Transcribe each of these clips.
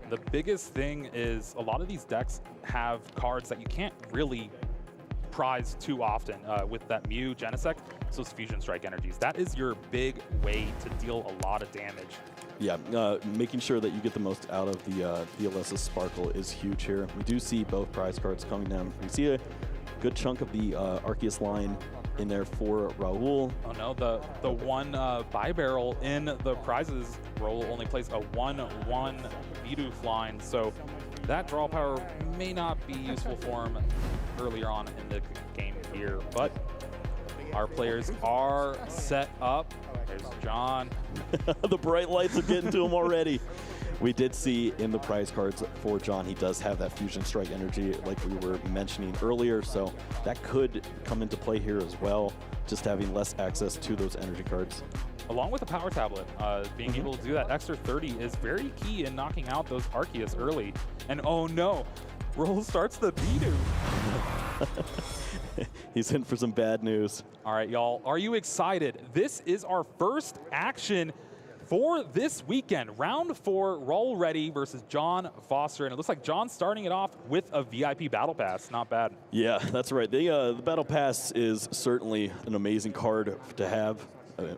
The biggest thing is a lot of these decks have cards that you can't really prize too often with that Mew Genesect, so it's Fusion Strike energies. That is your big way to deal a lot of damage. Yeah, making sure that you get the most out of the VLS's Sparkle is huge here. We do see both prize cards coming down. We see a good chunk of the Arceus line in there for Rahul. Oh no, the one buy barrel in the prizes roll only plays a 1/1 Bidoof line, so that draw power may not be useful for him earlier on in the game here, but our players are set up. There's John. The bright lights are getting to him already. We did see in the prize cards for John, he does have that Fusion Strike energy like we were mentioning earlier, so that could come into play here as well, just having less access to those energy cards. Along with the power tablet, being able to do that extra 30 is very key in knocking out those Arceus early. And oh no, Roll starts the Bidoof. He's in for some bad news. All right, y'all, are you excited? This is our first action for this weekend. Round 4, Rahul Reddy versus John Foster. And it looks like John's starting it off with a VIP Battle Pass. Not bad. Yeah, that's right. The Battle Pass is certainly an amazing card to have.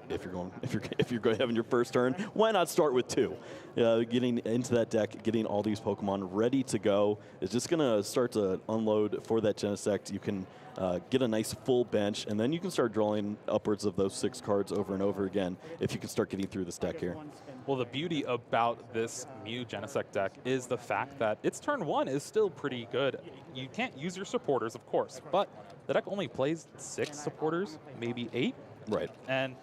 If you're going having your first turn, why not start with 2? Getting into that deck, getting all these Pokemon ready to go is just going to start to unload for that Genesect. You can get a nice full bench, and then you can start drawing upwards of those 6 cards over and over again if you can start getting through this deck here. Well, the beauty about this Mew Genesect deck is the fact that its turn 1 is still pretty good. You can't use your supporters, of course, but the deck only plays 6 supporters, maybe 8. Right. And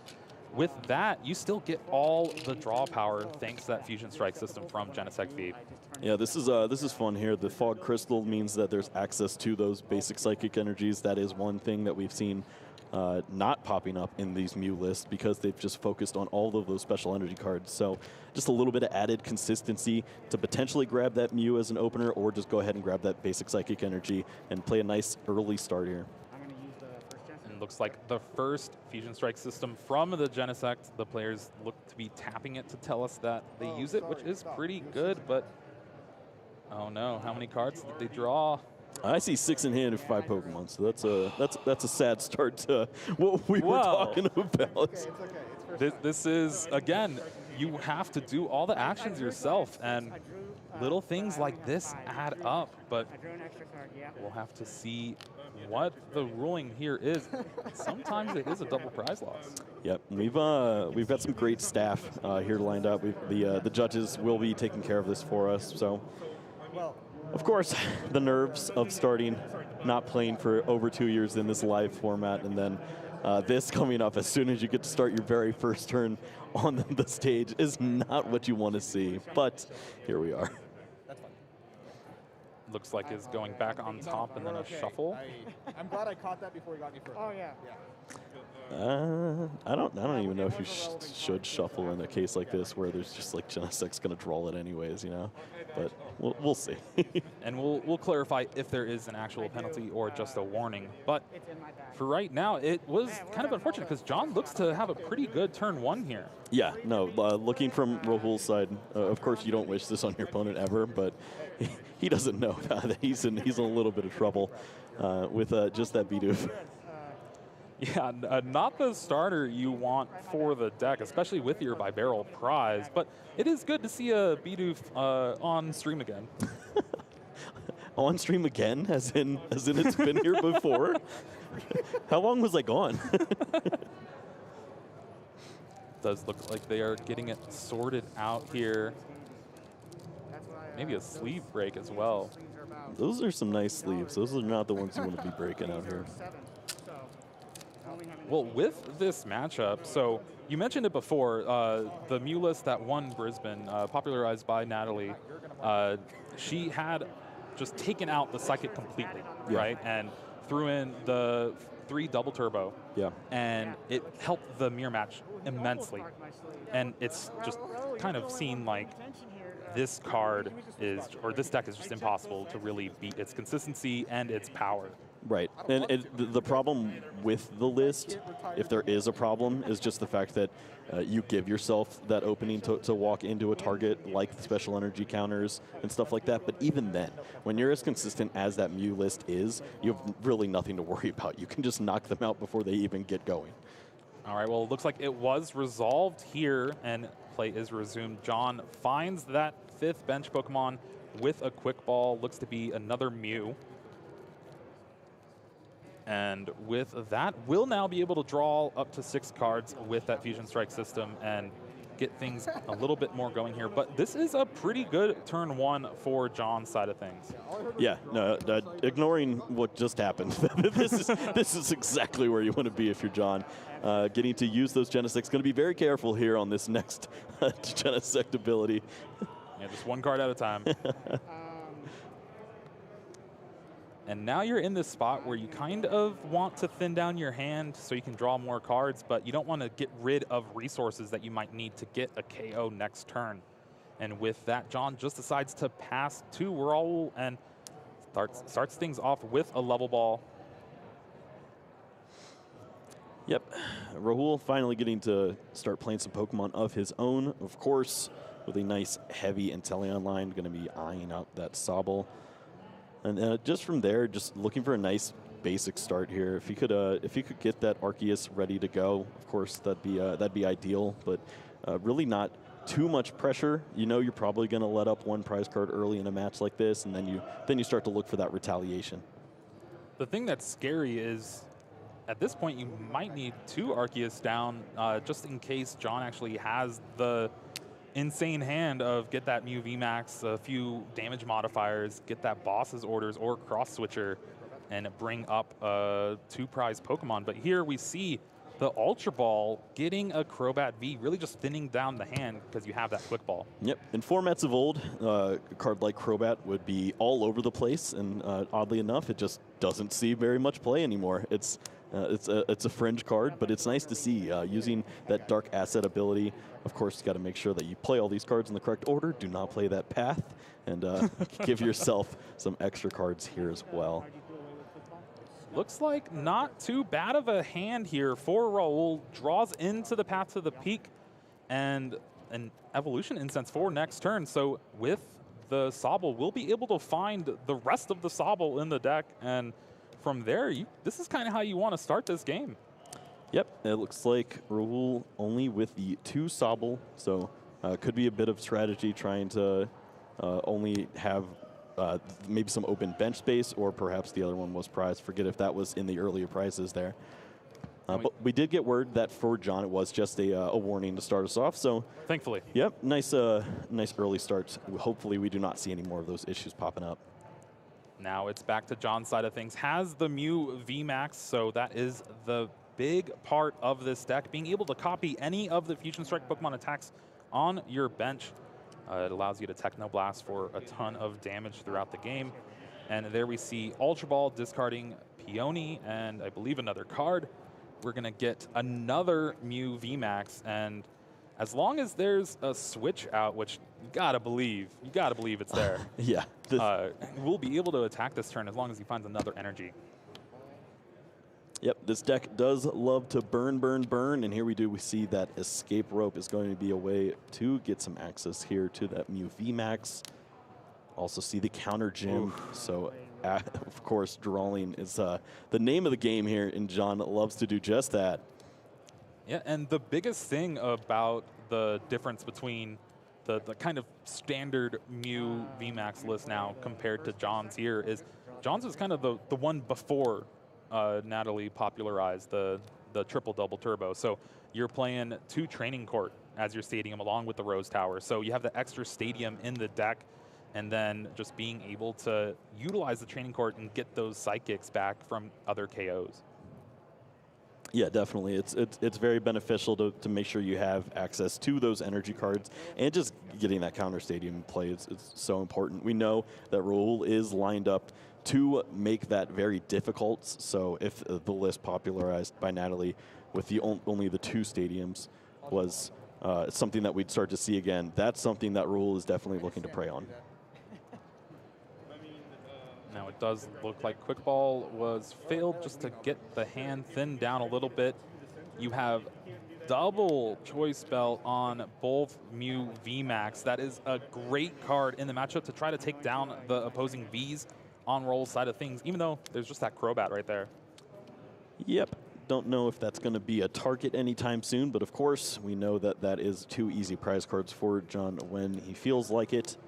with that, you still get all the draw power thanks to that Fusion Strike system from Genesect V. Yeah, this is fun here. The Fog Crystal means that there's access to those basic psychic energies. That is one thing that we've seen not popping up in these Mew lists because they've just focused on all of those special energy cards. So just a little bit of added consistency to potentially grab that Mew as an opener, or just go ahead and grab that basic psychic energy and play a nice early start here. Looks like the first Fusion Strike system from the Genesect. The players look to be tapping it to tell us that they use it, which is pretty good, but oh no, how many cards did they draw? I see 6 in hand of 5 Pokemon, so that's a sad start to what we were talking about. This is, again, you have to do all the actions yourself, and little things like this add up, but we'll have to see what the ruling here is. Sometimes it is a double prize loss. Yep, we've got some great staff here lined up. The judges will be taking care of this for us. So, of course, the nerves of starting, not playing for over 2 years in this live format, and then this coming up as soon as you get to start your very first turn on the stage is not what you want to see. But here we are. Looks like is going back on top and then a shuffle. I'm glad I caught that before he got me first. Oh yeah. I don't even know if you should shuffle in a case like this where there's just like Genesect's going to draw it anyways, you know. But we'll see. And we'll clarify if there is an actual penalty or just a warning. But for right now, it was kind of unfortunate because John looks to have a pretty good turn 1 here. Yeah, no, looking from Rahul's side, of course you don't wish this on your opponent ever, but he doesn't know that he's in a little bit of trouble with just that Bidoof. Yeah, not the starter you want for the deck, especially with your by-barrel prize, but it is good to see a Bidoof on stream again. On stream again, as in it's been here before? How long was I gone? Does look like they are getting it sorted out here. Maybe a sleeve break as well. Those are some nice sleeves. Those are not the ones you want to be breaking out here. Well, with this matchup, so you mentioned it before, the Mew list that won Brisbane, popularized by Natalie, she had just taken out the Psychic completely, right? And threw in the 3 double turbo. Yeah. And it helped the mirror match immensely. And it's just kind of seen like this card is, or this deck is just impossible to really beat its consistency and its power. Right, and the problem with the list, if there is a problem, is just the fact that you give yourself that opening to walk into a target like the special energy counters and stuff like that. But even then, when you're as consistent as that Mew list is, you have really nothing to worry about. You can just knock them out before they even get going. All right, well, it looks like it was resolved here, and play is resumed. John finds that 5th bench Pokemon with a quick ball. Looks to be another Mew. And with that, we'll now be able to draw up to 6 cards with that Fusion Strike system and get things a little bit more going here. But this is a pretty good turn 1 for John's side of things. Yeah, no, ignoring what just happened, this is exactly where you want to be if you're John. Getting to use those Genesects. Going to be very careful here on this next Genesect ability. Yeah, just 1 card at a time. And now you're in this spot where you kind of want to thin down your hand so you can draw more cards, but you don't want to get rid of resources that you might need to get a KO next turn. And with that, John just decides to pass to Rahul and starts things off with a level ball. Yep, Rahul finally getting to start playing some Pokemon of his own, of course, with a nice heavy Inteleon line, going to be eyeing out that Sobble. And just from there, just looking for a nice basic start here. If you could get that Arceus ready to go, of course that'd be ideal. But really not too much pressure. You know you're probably going to let up 1 prize card early in a match like this, and then you start to look for that retaliation. The thing that's scary is, at this point, you might need 2 Arceus down just in case John actually has the insane hand of get that Mew VMAX, a few damage modifiers, get that boss's orders or cross switcher, and bring up a 2 prize Pokemon. But here we see the Ultra Ball getting a Crobat V, really just thinning down the hand because you have that quick ball. Yep, in formats of old, a card like Crobat would be all over the place, and oddly enough, it just doesn't see very much play anymore. It's a fringe card, but it's nice to see using that Dark Asset ability. Of course, you got to make sure that you play all these cards in the correct order. Do not play that path, and give yourself some extra cards here as well. Looks like not too bad of a hand here for Rahul. Draws into the path to the peak, and an Evolution Incense for next turn. So with the Sobble, we'll be able to find the rest of the Sobble in the deck, and from there, this is kind of how you want to start this game. Yep, it looks like Rahul only with the 2 Sobble, so could be a bit of strategy trying to only have maybe some open bench space, or perhaps the other one was prized. Forget if that was in the earlier prizes there. But we did get word that for John it was just a warning to start us off. So thankfully, yep, nice early start. Hopefully we do not see any more of those issues popping up. Now it's back to John's side of things. Has the Mew VMAX, so that is the big part of this deck. Being able to copy any of the Fusion Strike Pokemon attacks on your bench. It allows you to Techno Blast for a ton of damage throughout the game. And there we see Ultra Ball discarding Peony and I believe another card. We're going to get another Mew VMAX, and as long as there's a switch out, which you gotta believe it's there. Yeah. We'll be able to attack this turn as long as he finds another energy. Yep, this deck does love to burn, burn, burn, and here we see that Escape Rope is going to be a way to get some access here to that Mew VMAX. Also see the Counter Gym, so of course drawing is the name of the game here, and John loves to do just that. Yeah, and the biggest thing about the difference between the kind of standard Mew VMAX list now compared to John's here is John's is kind of the one before Natalie popularized the triple double turbo. So you're playing 2 training court as your stadium along with the Rose Tower. So you have the extra stadium in the deck, and then just being able to utilize the training court and get those psychics back from other KOs. Yeah, definitely. It's very beneficial to make sure you have access to those energy cards, and just getting that counter stadium play is so important. We know that Rahul is lined up to make that very difficult. So if the list popularized by Natalie with only the 2 stadiums was something that we'd start to see again, that's something that Rahul is definitely looking to prey on. Now it does look like Quick Ball was failed just to get the hand thinned down a little bit. You have double Choice Belt on both Mew VMAX. That is a great card in the matchup to try to take down the opposing Vs on Roll's side of things, even though there's just that Crobat right there. Yep. Don't know if that's going to be a target anytime soon, but of course, we know that that is 2 easy prize cards for John when he feels like it.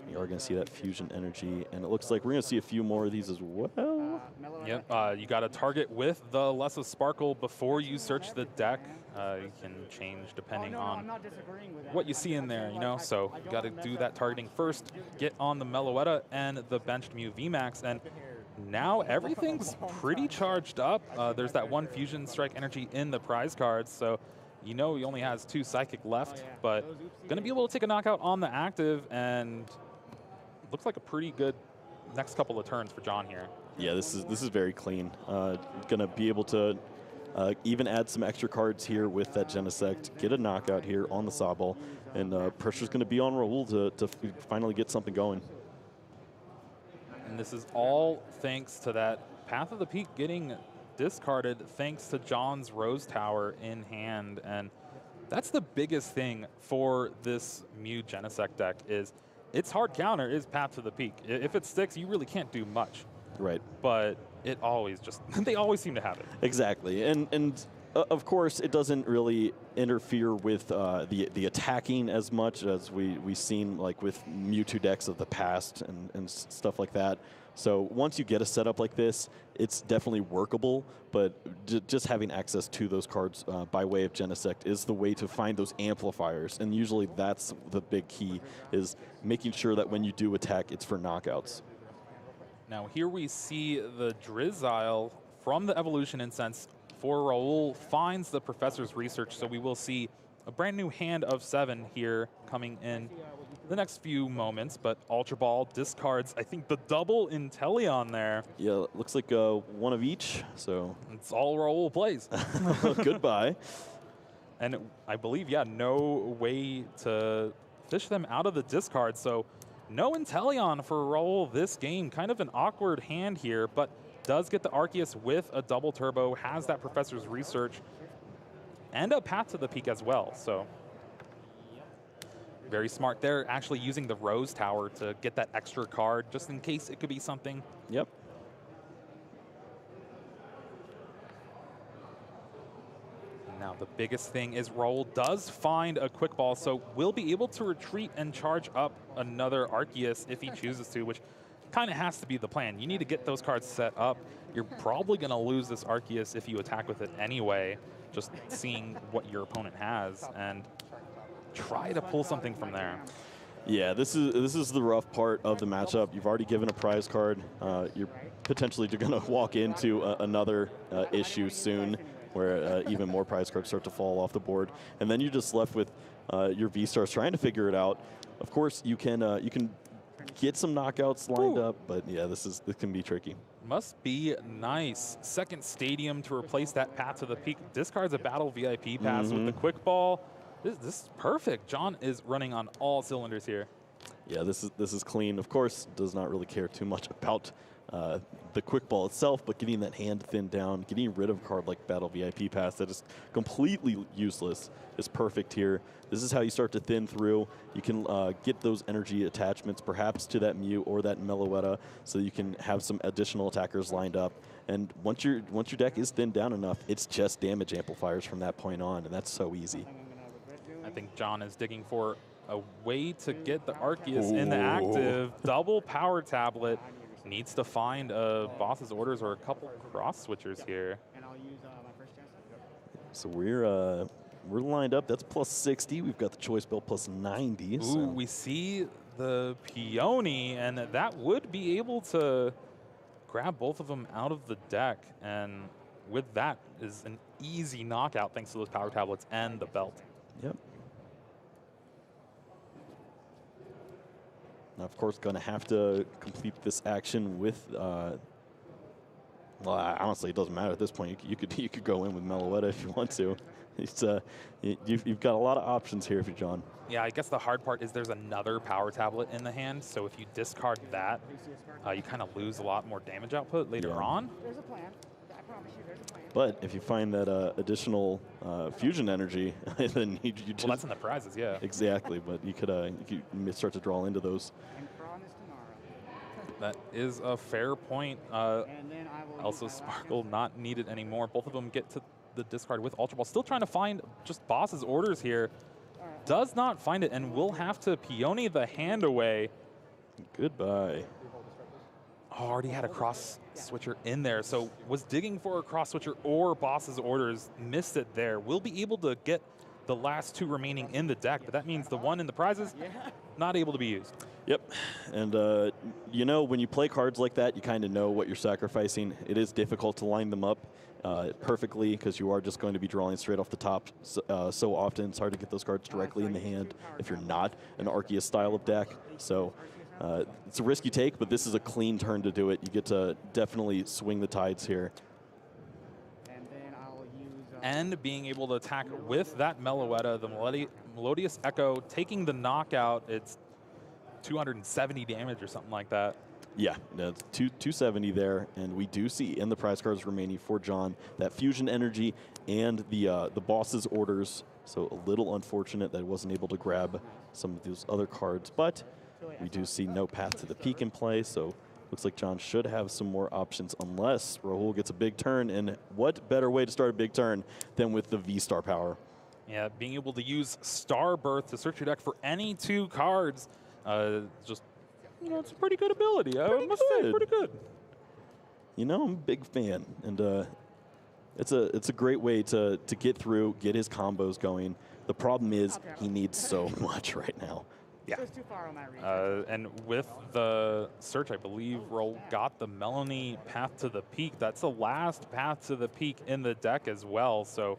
We are going to see that Fusion Energy, and it looks like we're going to see a few more of these as well. Yep, you got to target with the Less of Sparkle before you search the deck. You can change depending on what you see in there, you know? So you got to do that targeting first, get on the Meloetta and the benched Mew VMAX, and now everything's pretty charged up. There's that 1 Fusion Strike Energy in the prize cards, so you know he only has 2 Psychic left, but going to be able to take a knockout on the active, and looks like a pretty good next couple of turns for John here. Yeah, this is very clean. Going to be able to even add some extra cards here with that Genesect, get a knockout here on the Sobble, and pressure's going to be on Rahul to finally get something going. And this is all thanks to that Path of the Peak getting discarded thanks to John's Rose Tower in hand. And that's the biggest thing for this Mew Genesect deck is its hard counter is Path to the Peak. If it sticks, you really can't do much. Right. But it always just, they always seem to have it. Exactly. And of course, it doesn't really interfere with the attacking as much as we've seen like with Mewtwo decks of the past and stuff like that. So once you get a setup like this, it's definitely workable, but just having access to those cards by way of Genesect is the way to find those amplifiers. And usually that's the big key, is making sure that when you do attack, it's for knockouts. Now here we see the Drizzile from the Evolution Incense for Rahul finds the Professor's Research, so we will see a brand new hand of 7 here coming in the next few moments, but Ultra Ball discards, I think, the double Inteleon there. Yeah, it looks like one of each, so. It's all Rahul plays. Goodbye. And I believe, yeah, no way to fish them out of the discard, so no Inteleon for Rahul this game. Kind of an awkward hand here, but does get the Arceus with a double turbo, has that Professor's Research, and a Path to the Peak as well, so. Very smart. They're actually using the Rose Tower to get that extra card, just in case it could be something. Yep. Now the biggest thing is Rahul does find a Quick Ball, so will be able to retreat and charge up another Arceus if he chooses to, which kind of has to be the plan. You need to get those cards set up. You're probably going to lose this Arceus if you attack with it anyway, just seeing what your opponent has, and try to pull something from there. Yeah, this is the rough part of the matchup. You've already given a prize card. You're potentially going to walk into another issue soon, where even more prize cards start to fall off the board, and then you're just left with your V-Stars trying to figure it out. Of course, you can get some knockouts lined up, but yeah, this can be tricky. Must be nice. Second Stadium to replace that Path to the Peak. Discards a Battle VIP pass with the Quick Ball. This is perfect. John is running on all cylinders here. Yeah, this is clean. Of course, does not really care too much about the Quick Ball itself, but getting that hand thinned down, getting rid of a card like Battle VIP Pass that is completely useless is perfect here. This is how you start to thin through. You can get those energy attachments perhaps to that Mew or that Meloetta, so you can have some additional attackers lined up. And once your deck is thinned down enough, it's just damage amplifiers from that point on, and that's so easy. I think John is digging for a way to get the Arceus in the active. Double Power Tablet. Needs to find a boss's orders or a couple cross switchers here. So we're lined up. That's plus 60. We've got the Choice Belt plus 90. Ooh, so. We see the Peony, and that would be able to grab both of them out of the deck. And with that is an easy knockout thanks to those power tablets and the belt. Yep. Now, of course, going to have to complete this action with Well, honestly, it doesn't matter at this point. You could go in with Meloetta if you want to. It's you've got a lot of options here if you're John. Yeah, I guess the hard part is there's another power tablet in the hand, so if you discard that, you kind of lose a lot more damage output later on. There's a plan. I promise you, there's a plan. But if you find that additional fusion energy, then you just... Well, that's in the prizes, yeah. Exactly, but you could start to draw into those. That is a fair point. Also, Sparkle not needed anymore. Both of them get to the discard with Ultra Ball. Still trying to find just boss's orders here. Does not find it, and will have to peony the hand away. Goodbye. Oh, already had a cross switcher in there, so was digging for a cross switcher or boss's orders. Missed it there. Will be able to get the last two remaining in the deck, but that means the one in the prizes not able to be used. Yep, and you know, when you play cards like that, you kind of know what you're sacrificing. It is difficult to line them up perfectly because you are just going to be drawing straight off the top so often. It's hard to get those cards directly in the hand if you're not an Arceus style of deck. So it's a risk you take, but this is a clean turn to do it. You get to definitely swing the tides here. And being able to attack with that Meloetta, the Melodious Echo, taking the knockout. It's 270 damage or something like that. Yeah, that's 270 there, and we do see in the prize cards remaining for John that fusion energy and the boss's orders. So a little unfortunate that I wasn't able to grab some of those other cards, but we do see no path to the peak in play. So looks like John should have some more options unless Rahul gets a big turn. And what better way to start a big turn than with the V-Star power? Yeah, being able to use Star Birth to search your deck for any two cards. Just, you know, it's a pretty good ability. I must say, pretty good. You know, I'm a big fan, and it's a great way to get through, get his combos going. The problem is he needs so much right now. Yeah. And with the search, I believe Roll got the Melanie path to the peak. That's the last path to the peak in the deck as well. So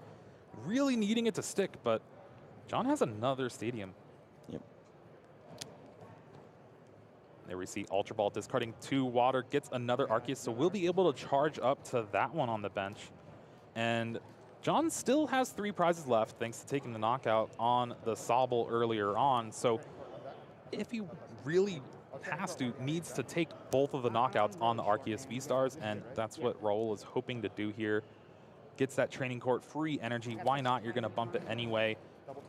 really needing it to stick, but John has another stadium. Yep. There we see Ultra Ball discarding 2 water, gets another Arceus, so we'll be able to charge up to that one on the bench. And John still has 3 prizes left, thanks to taking the knockout on the Sobble earlier on. So if he really has to, needs to take both of the knockouts on the Arceus V-Stars, and that's what Raul is hoping to do here. Gets that training court free energy. Why not? You're going to bump it anyway.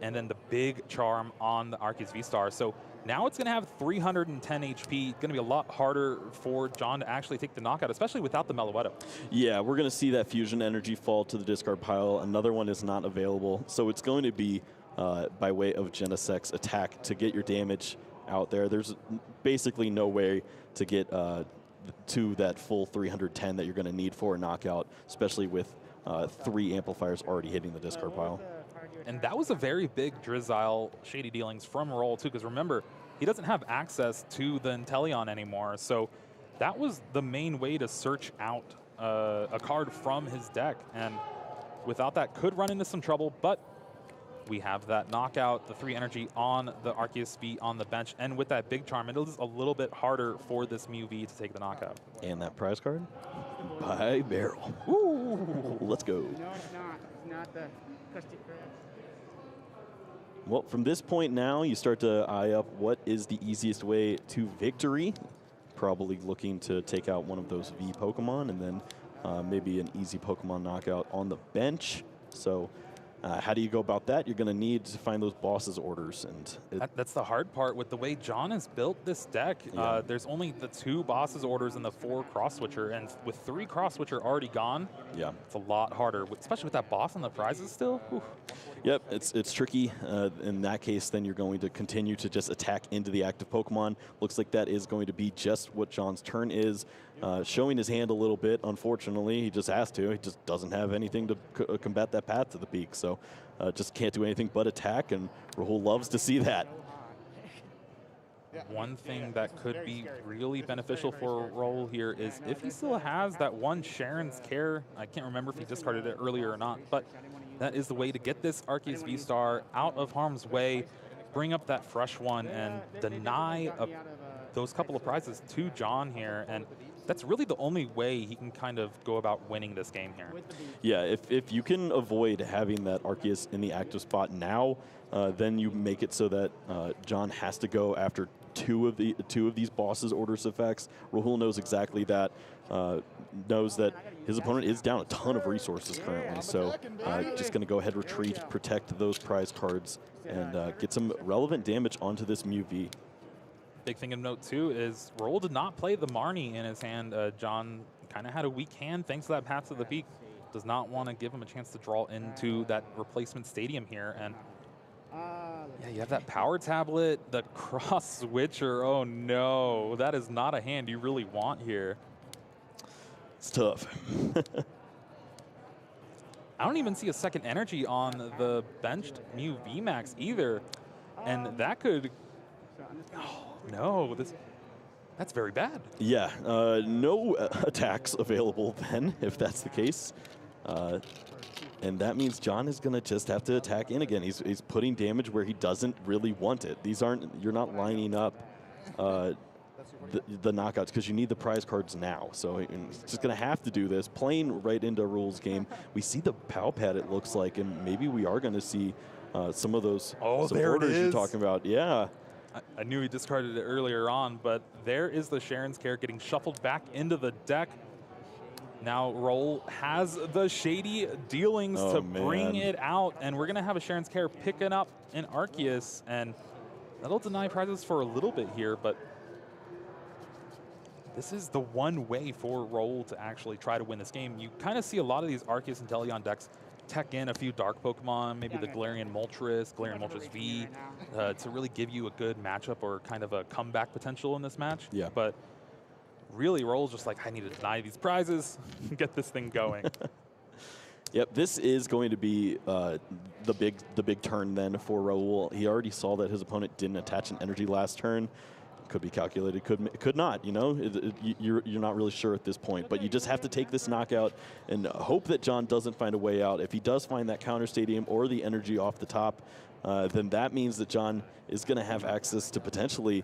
And then the big charm on the Arceus V-Star. So now it's going to have 310 HP. Going to be a lot harder for John to actually take the knockout, especially without the Meloetta. Yeah, we're going to see that fusion energy fall to the discard pile. Another one is not available. So it's going to be by way of Genesec's attack to get your damage out there. There's basically no way to get to that full 310 that you're going to need for a knockout, especially with 3 amplifiers already hitting the discard pile. And that was a very big Drizzile Shady Dealings from Roll, too, because remember, he doesn't have access to the Inteleon anymore. So that was the main way to search out a card from his deck. And without that, could run into some trouble, but we have that knockout, the 3 energy on the Arceus V on the bench, and with that big charm, it is a little bit harder for this Mew V to take the knockout. And that prize card? By barrel. Ooh, let's go. No, it's not. It's not the Krusty Krab. Well, from this point now, you start to eye up what is the easiest way to victory. Probably looking to take out one of those V Pokemon, and then maybe an easy Pokemon knockout on the bench. So how do you go about that? You're going to need to find those bosses' orders. And that's the hard part with the way John has built this deck. Yeah. There's only the 2 bosses' orders and the 4 cross-switcher, and with 3 cross-switcher already gone, yeah, it's a lot harder, especially with that boss and the prizes still. Oof. Yep, it's tricky. In that case, then you're going to continue to just attack into the active Pokemon. Looks like that is going to be just what John's turn is. Showing his hand a little bit, unfortunately. He just has to. He just doesn't have anything to combat that path to the peak. So just can't do anything but attack, and Rahul loves to see that. One thing that could be really beneficial for Raul here is if he still has that one Sharon's Care. I can't remember if he discarded it earlier or not, but that is the way to get this Arceus V-Star out of harm's way, bring up that fresh one, and deny those couple of prizes to John here, and that's really the only way he can kind of go about winning this game here. Yeah, if you can avoid having that Arceus in the active spot now, then you make it so that John has to go after two of these bosses' orders effects. Rahul knows exactly that. Knows that his opponent is down a ton of resources currently, so just going to go ahead, retreat, protect those prize cards, and get some relevant damage onto this Mew V. Big thing of note, too, is Rahul did not play the Marnie in his hand. John kind of had a weak hand thanks to that Path to the Peak. Does not want to give him a chance to draw into that replacement stadium here. And yeah, you have that power tablet, the cross switcher. Oh, no. That is not a hand you really want here. It's tough. I don't even see a second energy on the benched Mew VMAX either. And that could... Oh, no. That's very bad. Yeah, no attacks available then, if that's the case. And that means John is going to just have to attack in again. He's putting damage where he doesn't really want it. You're not lining up the knockouts because you need the prize cards now. So he's just going to have to do this, playing right into Rahul's game. We see the POW pad, it looks like, and maybe we are going to see some of those supporters you're talking about. Yeah. I knew he discarded it earlier on, but there is the Sharon's Care getting shuffled back into the deck. Now Rahul has the shady dealings to bring it out, and we're going to have a Sharon's Care picking up an Arceus, and that'll deny prizes for a little bit here, but this is the one way for Rahul to actually try to win this game. You kind of see a lot of these Arceus and Teleon decks tech in a few dark Pokemon, maybe the Galarian Moltres V, to really give you a good matchup or kind of a comeback potential in this match. Yeah. But really, Rahul's just like, I need to deny these prizes, get this thing going. Yep, this is going to be the big turn then for Rahul. He already saw that his opponent didn't attach an energy last turn. Could be calculated, could not, you know? You're not really sure at this point, but you just have to take this knockout and hope that John doesn't find a way out. If he does find that counter stadium or the energy off the top, then that means that John is going to have access to potentially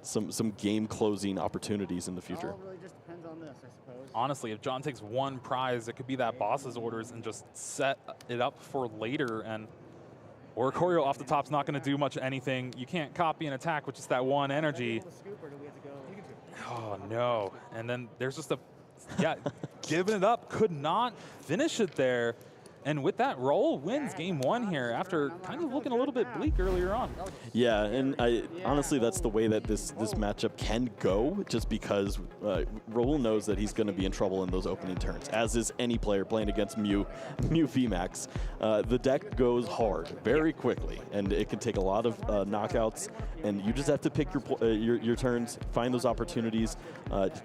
some game-closing opportunities in the future. It all really just depends on this, I suppose. Honestly, if John takes one prize, it could be that boss's orders and just set it up for later. And Oricorio off the top's not going to do much anything. You can't copy an attack with just that one energy. Oh, no. And then there's just giving it up. Could not finish it there. And with that, Rahul wins game one here after kind of looking a little bit bleak earlier on. Yeah, and honestly, that's the way that this matchup can go, just because Rahul knows that he's going to be in trouble in those opening turns, as is any player playing against Mew VMAX. The deck goes hard very quickly, and it can take a lot of knockouts, and you just have to pick your turns, find those opportunities,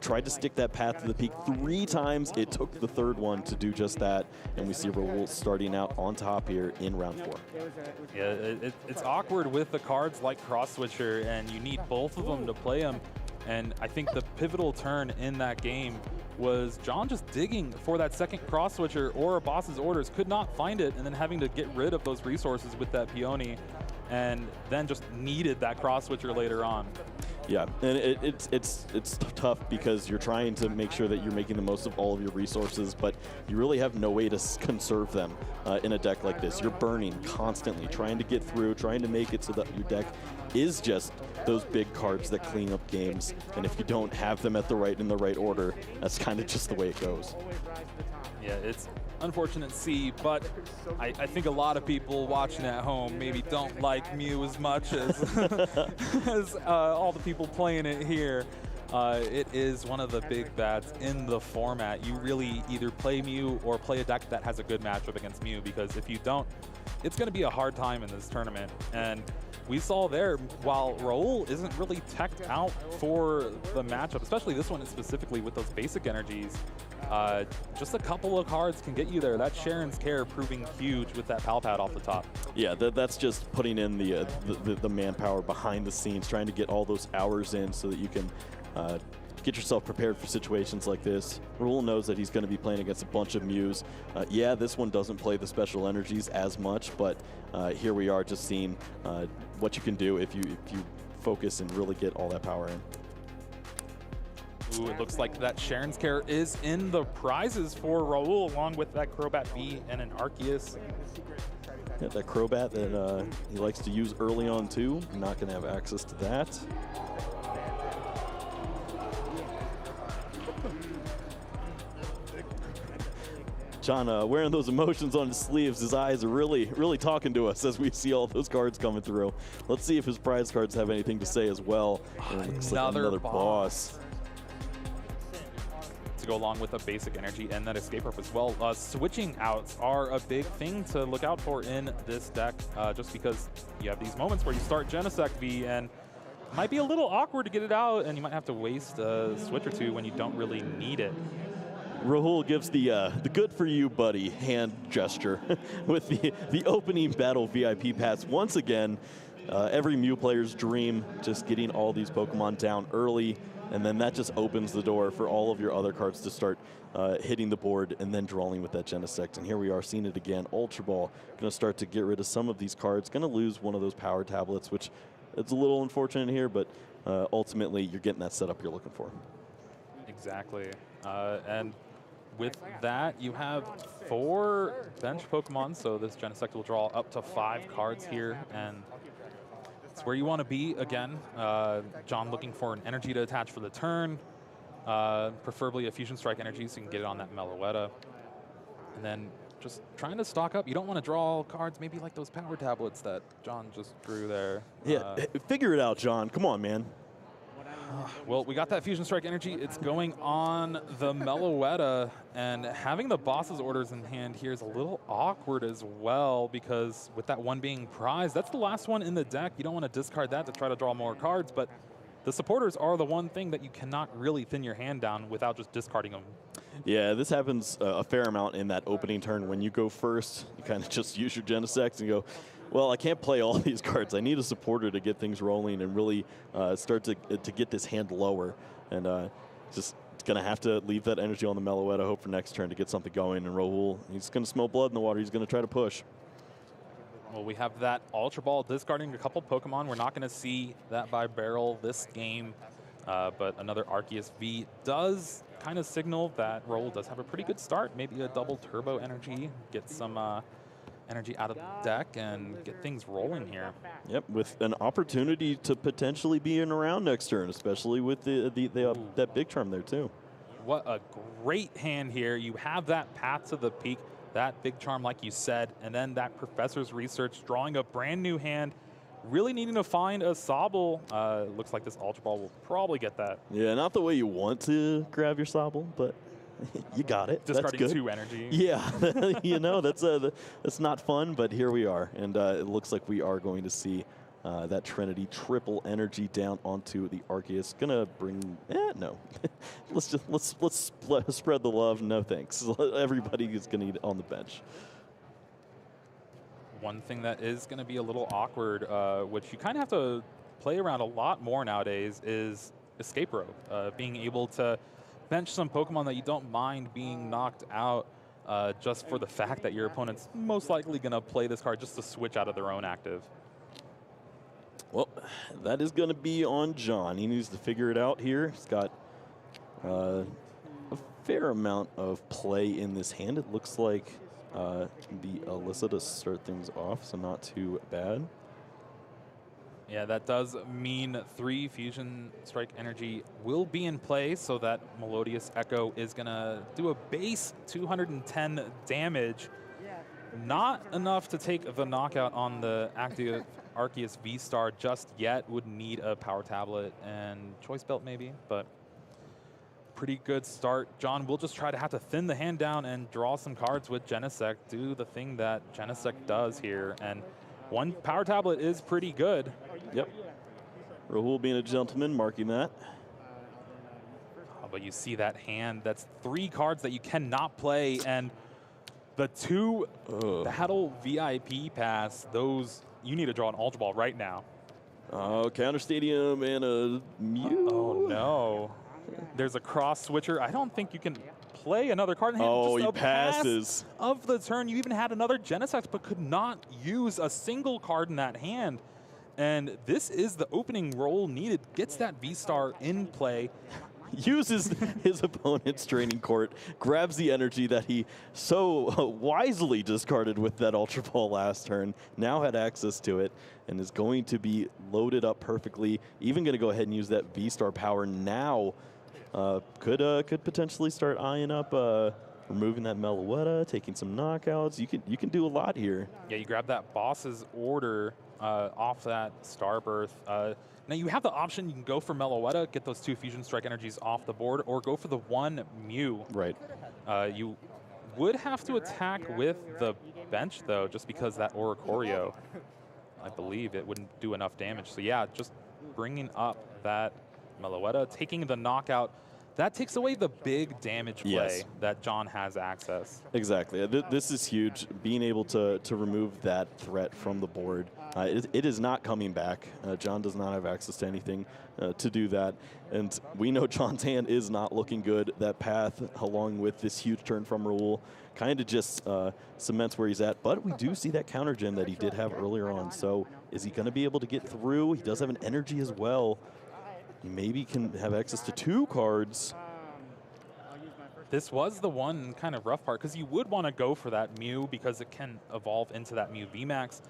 try to stick that Path to the Peak 3 times. It took the third one to do just that, and we see Rahul starting out on top here in round 4. Yeah, it's awkward with the cards like Cross Switcher, and you need both of them to play them. And I think the pivotal turn in that game was John just digging for that second Cross Switcher or a boss's orders, could not find it, and then having to get rid of those resources with that Peony, and then just needed that Cross Switcher later on. Yeah, and it's tough because you're trying to make sure that you're making the most of all of your resources, but you really have no way to conserve them in a deck like this. You're burning constantly, trying to get through, trying to make it so that your deck is just those big cards that clean up games, and if you don't have them in the right order, that's kind of just the way it goes. Yeah, it's unfortunate to see, but I think a lot of people watching at home maybe don't like Mew as much as, as all the people playing it here. It is one of the big bads in the format. You really either play Mew or play a deck that has a good matchup against Mew, because if you don't, it's going to be a hard time in this tournament. And we saw there, while Rahul isn't really teched out for the matchup, especially this one specifically with those basic energies, just a couple of cards can get you there. That Sharon's Care proving huge with that Pal Pad off the top. Yeah, that's just putting in the manpower behind the scenes, trying to get all those hours in so that you can get yourself prepared for situations like this. Rahul knows that he's going to be playing against a bunch of Mews. Yeah, this one doesn't play the special energies as much, but here we are just seeing what you can do if you focus and really get all that power in. Ooh, it looks like that Sharon's Care is in the prizes for Rahul, along with that Crobat V and an Arceus. Yeah, that Crobat that he likes to use early on too. Not going to have access to that. John wearing those emotions on his sleeves. His eyes are really talking to us as we see all those cards coming through. Let's see if his prize cards have anything to say as well. Another boss. To go along with a basic energy and that escape rope as well. Switching outs are a big thing to look out for in this deck, just because you have these moments where you start Genesect V and it might be a little awkward to get it out, and you might have to waste a switch or two when you don't really need it. Rahul gives the good for you, buddy, hand gesture with the opening battle VIP pass. Once again, every Mew player's dream, just getting all these Pokemon down early, and then that just opens the door for all of your other cards to start hitting the board and then drawing with that Genesect. And here we are seeing it again. Ultra Ball going to start to get rid of some of these cards. Going to lose one of those power tablets, which it's a little unfortunate here, but ultimately you're getting that setup you're looking for. Exactly. And with that, you have 4 bench Pokemon, so this Genesect will draw up to 5 cards here, and it's where you want to be again. John looking for an energy to attach for the turn, preferably a Fusion Strike energy so you can get it on that Meloetta. And then just trying to stock up. You don't want to draw cards maybe like those power tablets that John just drew there. Yeah, figure it out, John. Come on, man. Well, we got that Fusion Strike energy. It's going on the Meloetta, and having the boss's orders in hand here is a little awkward as well, because with that one being prized, that's the last one in the deck. You don't want to discard that to try to draw more cards, but the supporters are the one thing that you cannot really thin your hand down without just discarding them. Yeah, this happens a fair amount in that opening turn. When you go first, you kind of just use your Genesect and go, well, I can't play all these cards. I need a supporter to get things rolling and really start to get this hand lower. And just going to have to leave that energy on the Meloetta, hope for next turn to get something going. And Rahul, he's going to smell blood in the water. He's going to try to push. Well, we have that Ultra Ball discarding a couple Pokemon. We're not going to see that by barrel this game, but another Arceus V does kind of signal that Rahul does have a pretty good start. Maybe a double turbo energy, get some energy out of the deck and get things rolling here. Yep, with an opportunity to potentially be in around next turn, especially with that big charm there too. What a great hand here. You have that path to the peak, that big charm like you said, and then that Professor's Research drawing a brand new hand, really needing to find a Sobble. Looks like this Ultra Ball will probably get that. Yeah, not the way you want to grab your Sobble, but you got it. Discarding that's good. 2 energy. Yeah, you know, that's not fun, but here we are. And it looks like we are going to see that Trinity triple energy down onto the Arceus. Gonna bring, no. let's spread the love. No thanks. Everybody is gonna eat it on the bench. One thing that is gonna be a little awkward, which you kind of have to play around a lot more nowadays, is Escape Rope. Being able to bench some Pokemon that you don't mind being knocked out just for the fact that your opponent's most likely going to play this card just to switch out of their own active. Well, that is going to be on John. He needs to figure it out here. He's got a fair amount of play in this hand. It looks like the Alyssa to start things off, so not too bad. Yeah, that does mean 3 Fusion Strike energy will be in play, so that Melodious Echo is going to do a base 210 damage. Not enough to take the knockout on the active Arceus V-Star just yet. Would need a Power Tablet and Choice Belt maybe, but pretty good start. John will just try to have to thin the hand down and draw some cards with Genesect, do the thing that Genesect does here, and 1 Power Tablet is pretty good. Yep. Rahul being a gentleman, marking that. Oh, but you see that hand, that's 3 cards that you cannot play, and the 2 Battle VIP pass, those, you need to draw an Ultra Ball right now. Oh, Counter Stadium and a Mew. Oh no. There's a cross switcher. I don't think you can play another card in hand. Oh, just he a passes. Pass of the turn. You even had another Genesect, but could not use a single card in that hand. And this is the opening roll needed. Gets that V-Star in play. uses his opponent's training court, grabs the energy that he so wisely discarded with that Ultra Ball last turn, now had access to it, and is going to be loaded up perfectly. Even going to go ahead and use that V-Star power now. Could potentially start eyeing up removing that Meloetta, taking some knockouts. You can do a lot here. Yeah, you grab that boss's order off that Starbirth. Now you have the option, you can go for Meloetta, get those 2 Fusion Strike energies off the board, or go for the 1 Mew. Right. You would have to attack with the bench, though, just because that Oricorio, I believe it wouldn't do enough damage. So yeah, just bringing up that Meloetta, taking the knockout. That takes away the big damage play that John has access. Exactly. This is huge. Being able to remove that threat from the board. It is not coming back. John does not have access to anything to do that. And we know John's hand is not looking good. That path, along with this huge turn from Rahul, kind of just cements where he's at. But we do see that counter gen that he did have earlier on. So is he going to be able to get through? He does have an energy as well. He maybe can have access to 2 cards. This was the one kind of rough part, because you would want to go for that Mew because it can evolve into that Mew VMAX,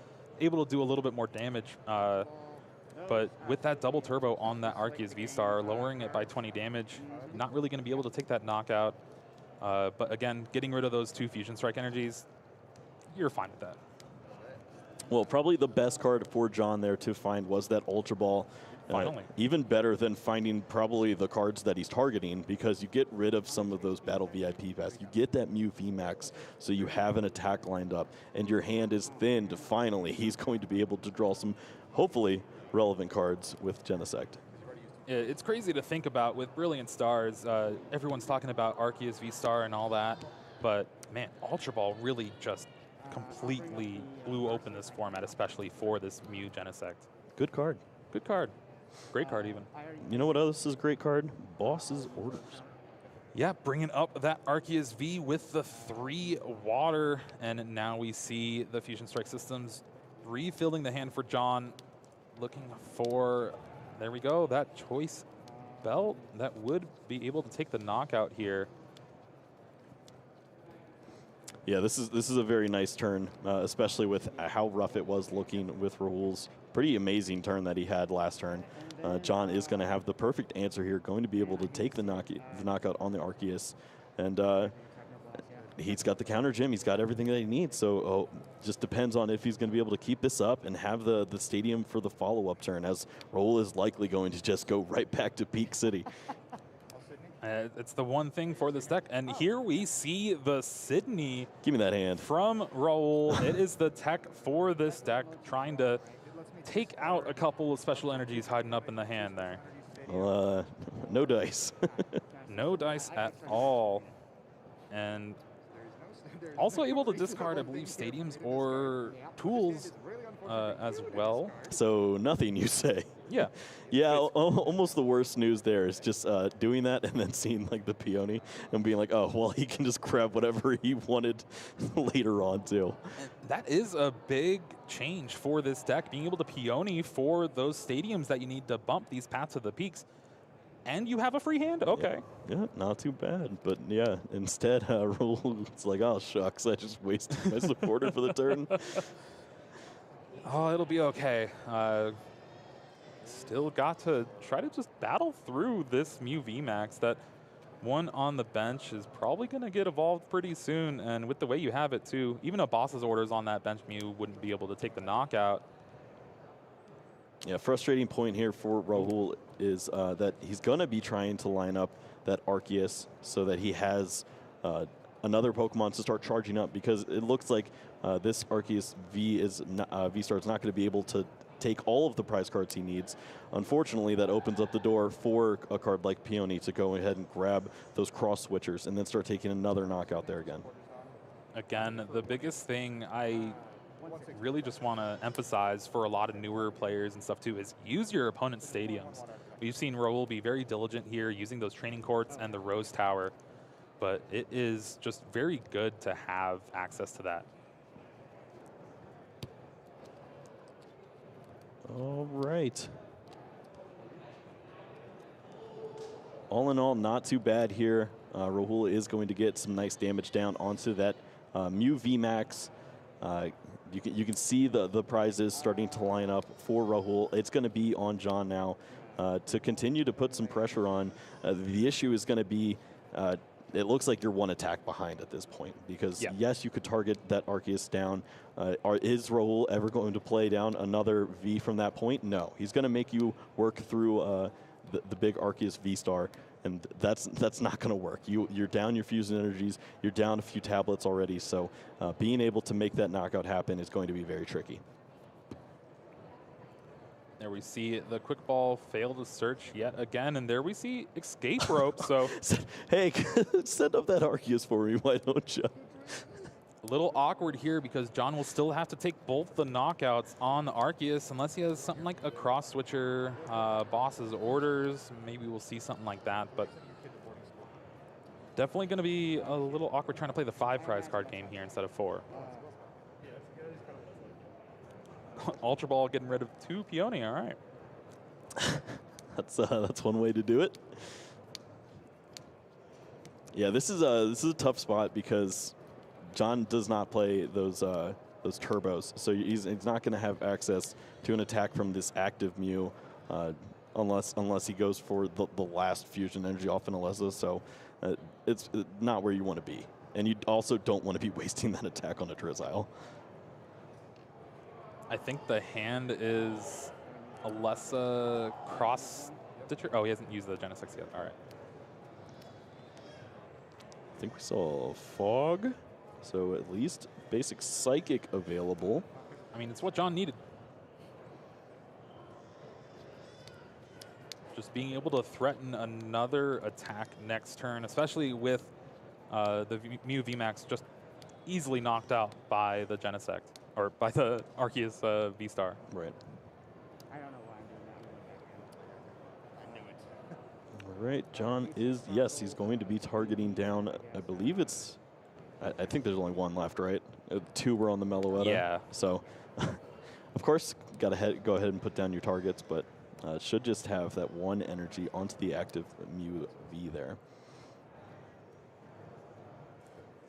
able to do a little bit more damage. But with that double turbo on that Arceus V-Star, lowering it by 20 damage, not really going to be able to take that knockout. But again, getting rid of those 2 Fusion Strike energies, you're fine with that. Well, probably the best card for John there to find was that Ultra Ball. Finally. Even better than finding probably the cards that he's targeting, because you get rid of some of those battle VIP pass. You get that Mew VMAX, so you have an attack lined up, and your hand is thinned. Finally, he's going to be able to draw some, hopefully, relevant cards with Genesect. It's crazy to think about with Brilliant Stars. Everyone's talking about Arceus V-Star and all that, but man, Ultra Ball really just completely blew open this format, especially for this Mew Genesect. Good card. Good card. Great card, even. You know what else is a great card? Boss's Orders. Yeah, bringing up that Arceus V with the 3 water, and now we see the Fusion Strike systems refilling the hand for John, looking for, there we go, that choice belt that would be able to take the knockout here. Yeah, this is a very nice turn, especially with how rough it was looking with Rahul's pretty amazing turn that he had last turn. John is going to have the perfect answer here, going to be able to take the knockout on the Arceus. And he's got the counter gym. He's got everything that he needs. So just depends on if he's going to be able to keep this up and have the stadium for the follow-up turn, as Rahul is likely going to just go right back to Peak City. It's the one thing for this deck. And here we see the Sydney. Give me that hand. From Rahul. It is the tech for this deck, trying to take out a couple of special energies hiding up in the hand there. No dice. No dice at all. And also able to discard, I believe, stadiums or tools as well. So nothing, you say? Yeah. Yeah, almost the worst news there is just doing that and then seeing like the peony and being like, oh, well, he can just grab whatever he wanted later on too. And that is a big change for this deck, being able to peony for those stadiums that you need to bump these paths to the peaks. And you have a free hand? Okay. Yeah, not too bad. But yeah, instead, Rahul's like, oh, shucks, I just wasted my supporter for the turn. Oh, it'll be okay. Still got to try to just battle through this Mew VMAX. That one on the bench is probably going to get evolved pretty soon. And with the way you have it, too, even a boss's orders on that bench Mew wouldn't be able to take the knockout. Yeah, frustrating point here for Rahul is that he's going to be trying to line up that Arceus so that he has another Pokemon to start charging up, because it looks like this Arceus V-Star is not going to be able to take all of the prize cards he needs. Unfortunately, that opens up the door for a card like Peony to go ahead and grab those cross switchers and then start taking another knockout there again. Again, the biggest thing I really just want to emphasize for a lot of newer players and stuff too is use your opponent's stadiums. We've seen Rahul be very diligent here using those training courts and the Rose Tower, but it is just very good to have access to that. All right. all in all, not too bad here. Rahul is going to get some nice damage down onto that Mew VMAX. You can see the prizes starting to line up for Rahul. It's going to be on John now to continue to put some pressure on. The issue is going to be, it looks like you're one attack behind at this point because, yes, you could target that Arceus down. Is Rahul ever going to play down another V from that point? No. He's going to make you work through the big Arceus V-Star, and that's not going to work. You're down your fusion energies. You're down a few tablets already, so being able to make that knockout happen is going to be very tricky. There we see the quick ball fail to search yet again, and there we see escape rope. So, hey, set up that Arceus for me, why don't you? a little awkward here because John will still have to take both the knockouts on the Arceus unless he has something like a cross switcher, boss's orders. Maybe we'll see something like that, but definitely going to be a little awkward trying to play the 5 prize card game here instead of 4. Ultra Ball getting rid of 2 Peony, all right. That's one way to do it. Yeah, this is a tough spot because John does not play those turbos, so he's not going to have access to an attack from this active Mew unless he goes for the last fusion energy off an Alessa. So it's not where you want to be, and you also don't want to be wasting that attack on a Drizzile. I think the hand is Alessa cross stitcher. Oh, he hasn't used the Genesect yet. All right. I think we saw Fog, so at least basic Psychic available. I mean, it's what John needed. Just being able to threaten another attack next turn, especially with the Mew VMAX just easily knocked out by the Genesect, or by the Arceus V-Star. Right. I don't know why I'm doing that. I knew it. All right, John is, yes, he's going to be targeting down, I believe it's, I think there's only 1 left, right? 2 were on the Meloetta. Yeah. So, of course, got to go ahead and put down your targets, but should just have that 1 energy onto the active Mew V there.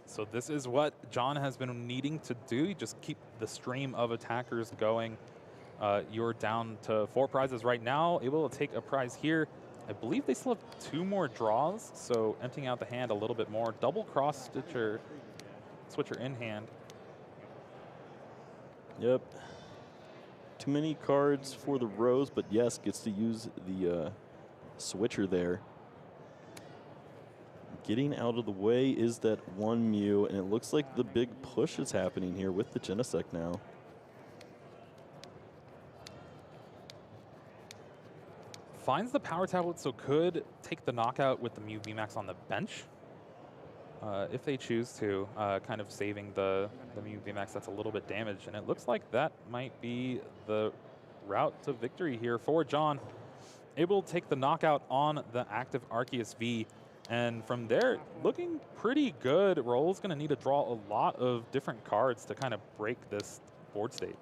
So this is what John has been needing to do. You just keep the stream of attackers going. You're down to 4 prizes right now, able to take a prize here. I believe they still have 2 more draws, so emptying out the hand a little bit more. Double cross stitcher, switcher in hand. Yep. Too many cards for the Rose, but yes, gets to use the switcher there. Getting out of the way is that 1 Mew, and it looks like the big push is happening here with the Genesect now. Finds the power tablet, so could take the knockout with the Mew VMAX on the bench. If they choose to, kind of saving the Mew VMAX that's a little bit damaged. And it looks like that might be the route to victory here for John. Able to take the knockout on the active Arceus V. And from there, looking pretty good. Rahul's going to need to draw a lot of different cards to kind of break this board state.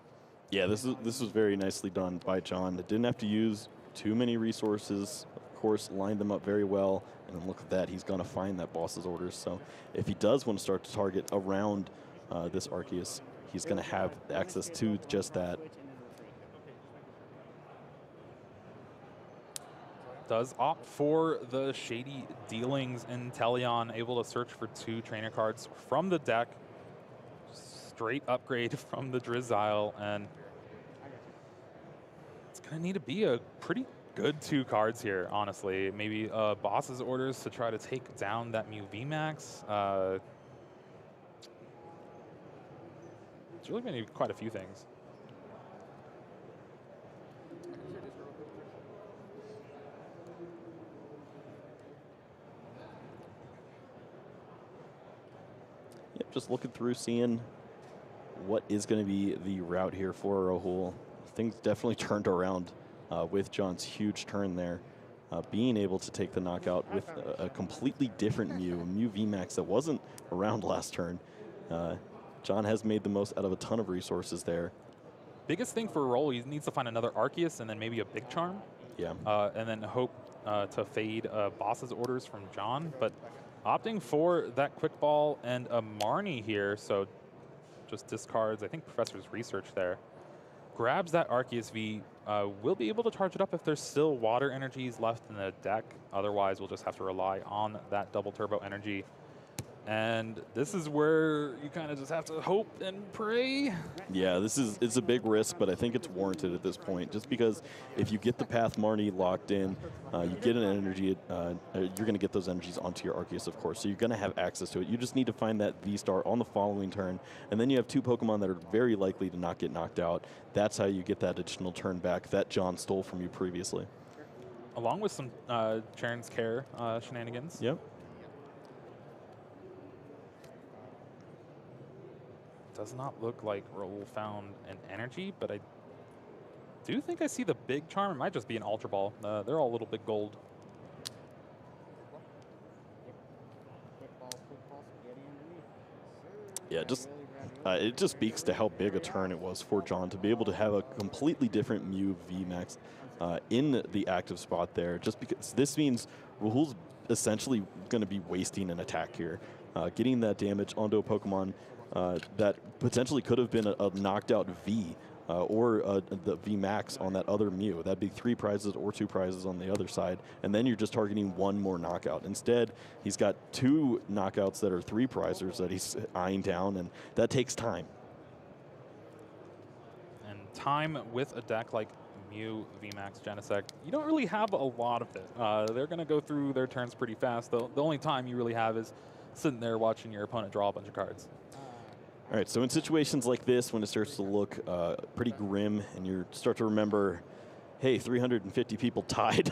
Yeah, this was very nicely done by John. It didn't have to use too many resources. Of course, lined them up very well. And then look at that, he's going to find that boss's orders. So if he does want to start to target around this Arceus, he's going to have access to just that. Does opt for the shady dealings in Teleon, able to search for 2 trainer cards from the deck. Straight upgrade from the Drizzile, and it's going to need to be a pretty good 2 cards here, honestly. Maybe boss's orders to try to take down that Mew VMAX. It's really going to need quite a few things. Yep, just looking through, seeing what is going to be the route here for Rahul. Things definitely turned around with John's huge turn there. Being able to take the knockout with a completely different Mew, a Mew VMAX that wasn't around last turn. John has made the most out of a ton of resources there. Biggest thing for Rahul, he needs to find another Arceus and then maybe a Big Charm. Yeah. and then hope to fade boss's orders from John, but opting for that quick ball and a Marnie here, so just discards, I think, Professor's Research there. Grabs that Arceus V, will be able to charge it up if there's still water energies left in the deck. Otherwise, we'll just have to rely on that double turbo energy. And this is where you kind of just have to hope and pray. Yeah, it's a big risk, but I think it's warranted at this point. Just because if you get the Path Marnie locked in, you get an energy, you're going to get those energies onto your Arceus, of course. So you're going to have access to it. You just need to find that V-Star on the following turn. And then you have 2 Pokemon that are very likely to not get knocked out. That's how you get that additional turn back that John stole from you previously. Along with some Charon's Care shenanigans. Yep. Does not look like Rahul found an energy, but I do think I see the big charm. It might just be an Ultra Ball. They're all a little bit gold. Yeah, just it just speaks to how big a turn it was for John to be able to have a completely different Mew VMAX in the active spot there. Just because this means Rahul's essentially going to be wasting an attack here, getting that damage onto a Pokemon that potentially could have been a knocked out V or the V Max on that other Mew. That'd be 3 prizes or 2 prizes on the other side, and then you're just targeting 1 more knockout. Instead, he's got 2 knockouts that are 3 prizers that he's eyeing down, and that takes time. And time with a deck like Mew, VMAX, Genesect, you don't really have a lot of it. They're going to go through their turns pretty fast. The only time you really have is sitting there watching your opponent draw a bunch of cards. All right, so in situations like this, when it starts to look pretty grim and you start to remember, hey, 350 people tied,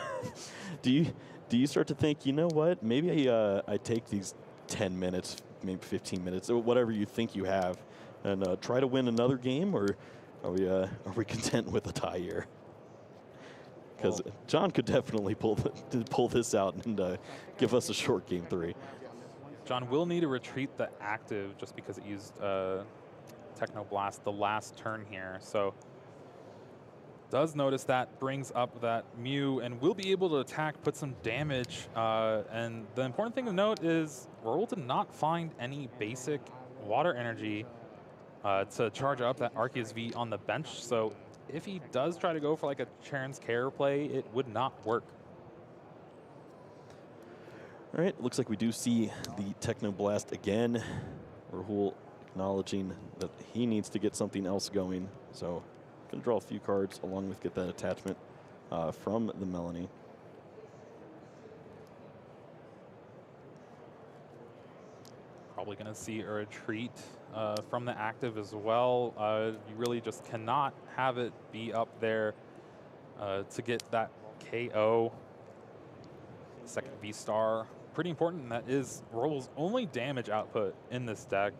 do you start to think, you know what, maybe I take these 10 minutes, maybe 15 minutes, or whatever you think you have, and try to win another game, or are we content with a tie here? Because John could definitely pull this out and give us a short game 3. John will need to retreat the active just because it used Techno Blast the last turn here. So does notice that, brings up that Mew, and will be able to attack, put some damage. And the important thing to note is Rahul did not find any basic water energy to charge up that Arceus V on the bench. So if he does try to go for like a Charon's Care play, it would not work. All right, looks like we do see the Techno Blast again. Rahul acknowledging that he needs to get something else going. So going to draw a few cards along with get that attachment from the Melanie. Probably going to see a retreat from the active as well. You really just cannot have it be up there to get that KO. Second V-Star, pretty important, and that is Rahul's only damage output in this deck,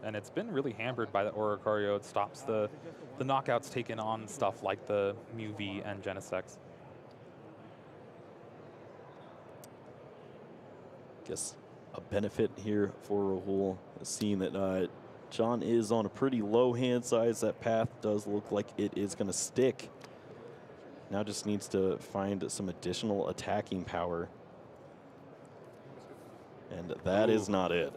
and it's been really hampered by the Oricorio. It stops the knockouts taken on stuff like the Mew V and Genesect. Guess a benefit here for Rahul, seeing that John is on a pretty low hand size. That path does look like it is going to stick. Now just needs to find some additional attacking power. And that is not it.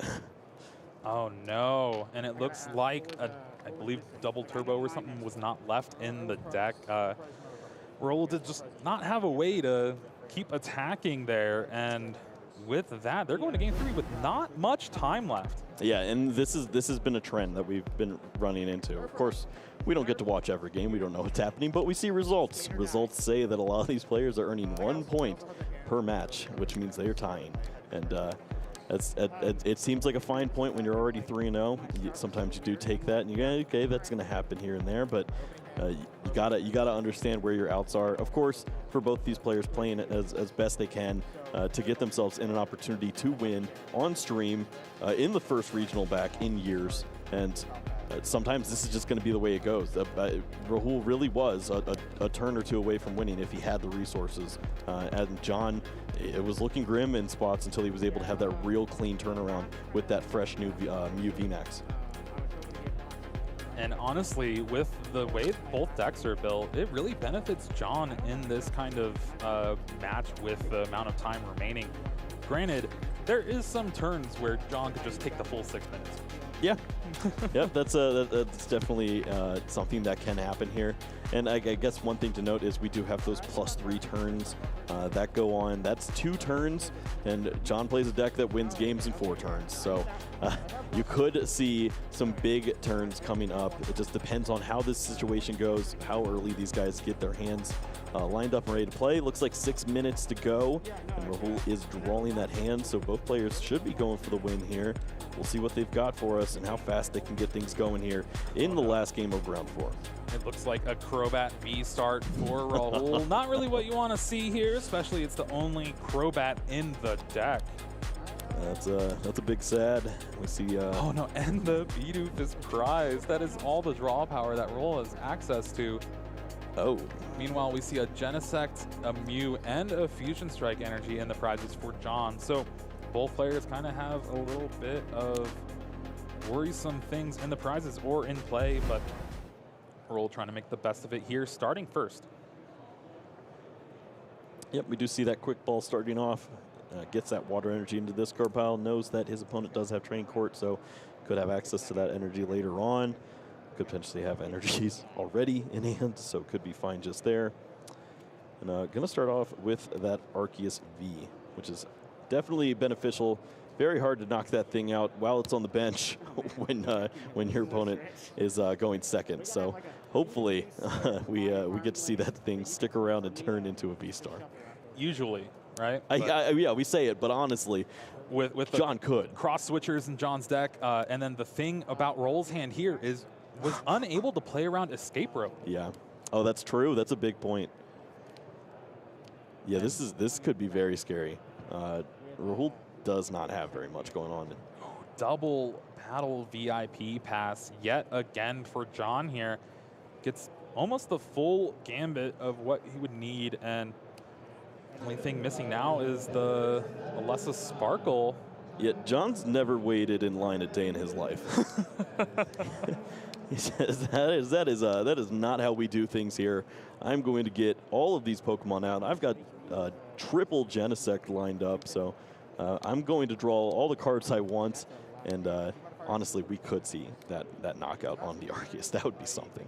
Oh no, and it looks like I believe double turbo or something was not left in the deck. Rahul did just not have a way to keep attacking there, and with that, they're going to game 3 with not much time left. Yeah, and this has been a trend that we've been running into. Of course, we don't get to watch every game. We don't know what's happening, but we see results. Results say that a lot of these players are earning 1 point per match, which means they're tying. And it seems like a fine point when you're already 3-0. Sometimes you do take that, and you go, okay, that's going to happen here and there, but you gotta understand where your outs are. Of course, for both these players, playing it as best they can to get themselves in an opportunity to win on stream in the first regional back in years. And sometimes this is just going to be the way it goes. Rahul really was a turn or 2 away from winning if he had the resources. And John, it was looking grim in spots until he was able to have that real clean turnaround with that fresh new Mew VMAX. And honestly, with the way both decks are built, it really benefits John in this kind of match with the amount of time remaining. Granted, there is some turns where John could just take the full 6 minutes. Yeah, yep, that's definitely something that can happen here. And I guess one thing to note is we do have those +3 turns that go on. That's 2 turns, and John plays a deck that wins games in 4 turns. So you could see some big turns coming up. It just depends on how this situation goes, how early these guys get their hands lined up and ready to play. Looks like 6 minutes to go, and Rahul is drawing that hand, so both players should be going for the win here. We'll see what they've got for us and how fast they can get things going here in the last game of round 4. It looks like a Crobat V start for Rahul. Not really what you want to see here, especially it's the only Crobat in the deck. That's a big sad. We see. Oh no, and the Bidoof is prized. That is all the draw power that Rahul has access to. Oh. Meanwhile, we see a Genesect, a Mew, and a Fusion Strike energy in the prizes for John. So both players kind of have a little bit of worrisome things in the prizes or in play, but Rahul trying to make the best of it here, starting first. Yep, we do see that quick ball starting off. Gets that water energy into this card pile, knows that his opponent does have Train Court, so could have access to that energy later on. Could potentially have energies already in hand, so could be fine just there. And going to start off with that Arceus V, which is definitely beneficial. Very hard to knock that thing out while it's on the bench when your opponent is going second. So hopefully we get to see that thing stick around and turn into a V-Star. Usually, right? Yeah, we say it, but honestly, with John could. Cross switchers in John's deck, and then the thing about Rahul's hand here is was unable to play around Escape Rope. Yeah. Oh, that's true. That's a big point. Yeah, this could be very scary. Rahul does not have very much going on. Double Battle VIP pass yet again for John here. Gets almost the full gambit of what he would need, and the only thing missing now is the Alessa Sparkle. Yet John's never waited in line a day in his life. He says that is not how we do things here. I'm going to get all of these Pokemon out. I've got triple Genesect lined up, so I'm going to draw all the cards I want. And honestly, we could see that knockout on the Arceus. That would be something.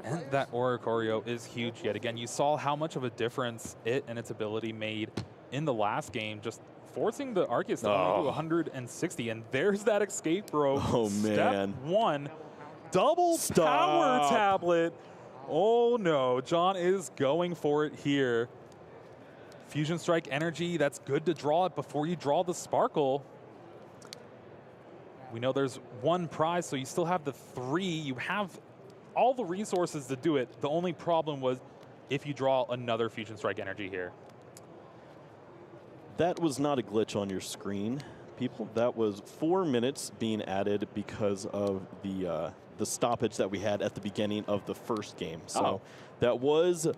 And that Oricorio is huge yet again. You saw how much of a difference it and its ability made in the last game, just forcing the Arceus to only do 160. And there's that Escape Rope. Oh, man. Step 1. Double Power Tablet. Oh, no. John is going for it here. Fusion Strike energy. That's good to draw it before you draw the Sparkle. We know there's 1 prize, so you still have the 3. You have all the resources to do it. The only problem was if you draw another Fusion Strike energy here. That was not a glitch on your screen, people. That was 4 minutes being added because of the stoppage that we had at the beginning of the first game. So that was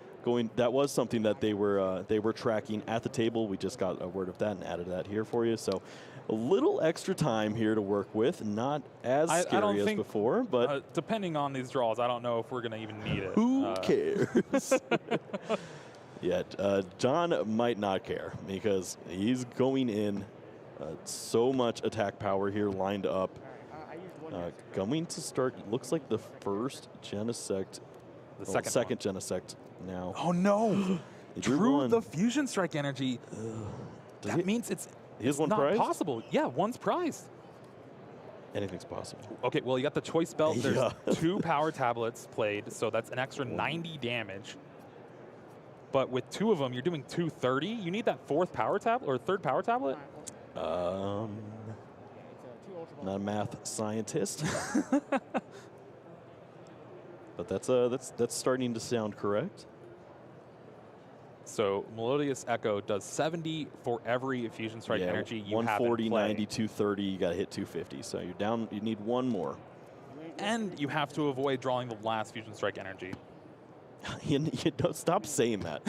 something that they were tracking at the table. We just got a word of that and added that here for you. So a little extra time here to work with. Not as scary as before, but depending on these draws, I don't know if we're going to even need it. Who cares? Yeah, John might not care because he's going in so much attack power here lined up. Going to start, looks like the first Genesect, the second Genesect now. Oh no! Drew the Fusion Strike energy. That means it's one not prized? possible. Yeah, one's prized. Anything's possible. Okay, well, you got the Choice Belt. There's Yeah. 2 Power Tablets played, so that's an extra 90 damage. But with 2 of them, you're doing 230. You need that 4th Power Tablet or 3rd Power Tablet? Not a math scientist. But that's starting to sound correct. So Melodious Echo does 70 for every Fusion Strike energy you have in 140, play. 90, 230, you got to hit 250. So you're down, you need 1 more. And you have to avoid drawing the last Fusion Strike energy. You don't stop saying that.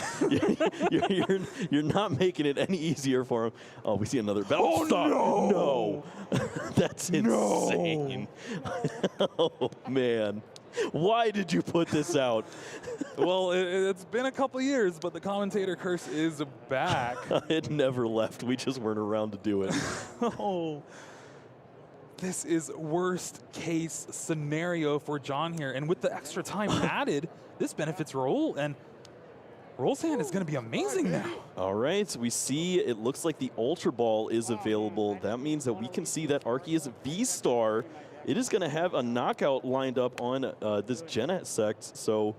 You're not making it any easier for him. Oh, we see another battle. Oh, Stop. no. That's insane. Oh, man. Why did you put this out? Well, it's been a couple years, but the commentator curse is back. It never left. We just weren't around to do it. Oh. This is worst case scenario for John here. And with the extra time added, this benefits Rahul. And Rahul's hand is going to be amazing now. All right, so we see it looks like the Ultra Ball is available. That means that we can see that Arceus V-Star, it is going to have a knockout lined up on this Genesect. So,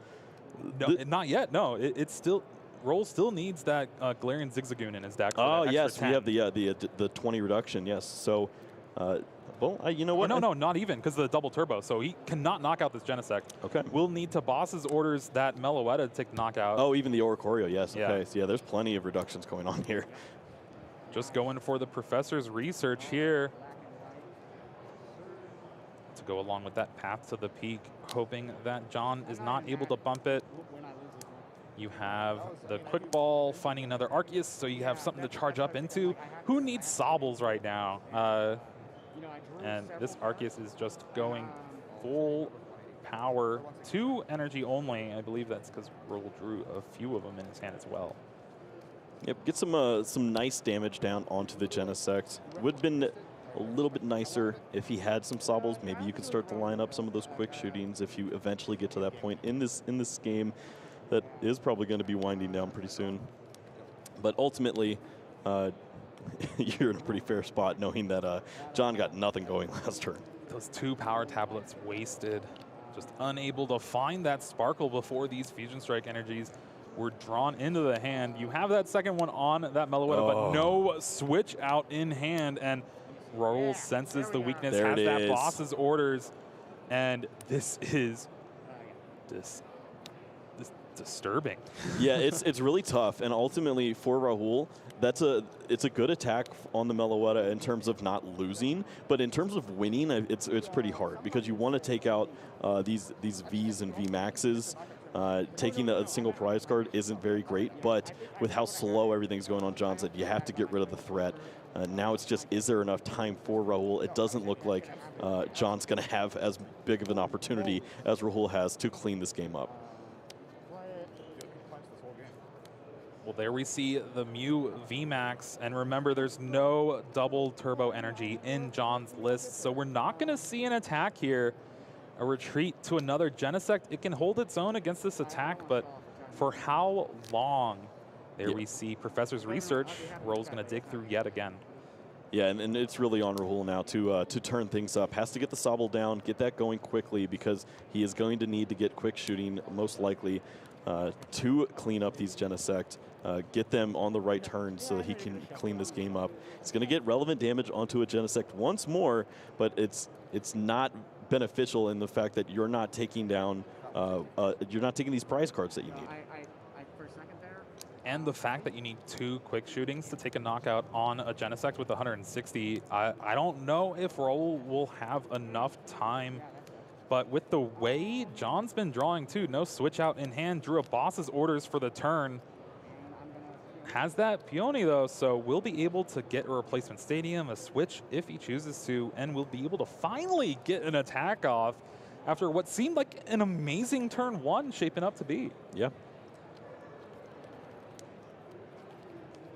No, not yet. No, it's still... Rahul still needs that Galarian Zigzagoon in his deck. Oh, that yes, extra we 10. have the 20 reduction, yes. So, well, you know what? No, not even, because of the double turbo. So he cannot knock out this Genesect. Okay. We'll need to boss's orders that Meloetta to take the knockout. Oh, even the Oricorio, yes. Yeah. Okay, so yeah, there's plenty of reductions going on here. Just going for the professor's research here to go along with that path to the peak, hoping that John is not able to bump it. You have the quick ball, finding another Arceus, so you have something to charge up into. Who needs Sobbles right now? And this Arceus is just going full power, 2 energy only. I believe that's because Rahul drew a few of them in his hand as well. Yep, get some nice damage down onto the Genesect. Would have been a little bit nicer if he had some Sobbles. Maybe you could start to line up some of those quick shootings if you eventually get to that point in this game that is probably going to be winding down pretty soon. But ultimately, you're in a pretty fair spot knowing that John got nothing going last turn. Those 2 power tablets wasted. Just unable to find that sparkle before these Fusion Strike energies were drawn into the hand. You have that second one on that Meloetta, but no switch out in hand. And Rahul senses the weakness, There has it that is. boss's orders. And this is disturbing. Yeah, it's really tough, and ultimately for Rahul, it's a good attack on the Meloetta in terms of not losing, but in terms of winning, it's pretty hard because you want to take out these Vs and Vmaxes. Taking a single prize card isn't very great, but with how slow everything's going on John's side, you have to get rid of the threat. Now it's just, is there enough time for Rahul? It doesn't look like John's going to have as big of an opportunity as Rahul has to clean this game up. Well, there we see the Mew VMAX, and remember, there's no double turbo energy in John's list, so we're not going to see an attack here. A retreat to another Genesect. It can hold its own against this attack, but for how long? There we see Professor's research. Rahul's going to dig through yet again. Yeah, and it's really on Rahul now to turn things up. Has to get the Sobble down, get that going quickly, because he is going to need to get quick shooting, most likely, to clean up these Genesect. Get them on the right turn so that he can clean this game up. He's going to get relevant damage onto a Genesect once more, but it's not beneficial in the fact that you're not taking down, you're not taking these prize cards that you need. And the fact that you need 2 quick shootings to take a knockout on a Genesect with 160, I don't know if Rahul will have enough time. But with the way John's been drawing too, no switch out in hand, drew a boss's orders for the turn. Has that Peony though, so we'll be able to get a replacement stadium, a switch if he chooses to, and we'll be able to finally get an attack off after what seemed like an amazing turn 1 shaping up to be. Yeah.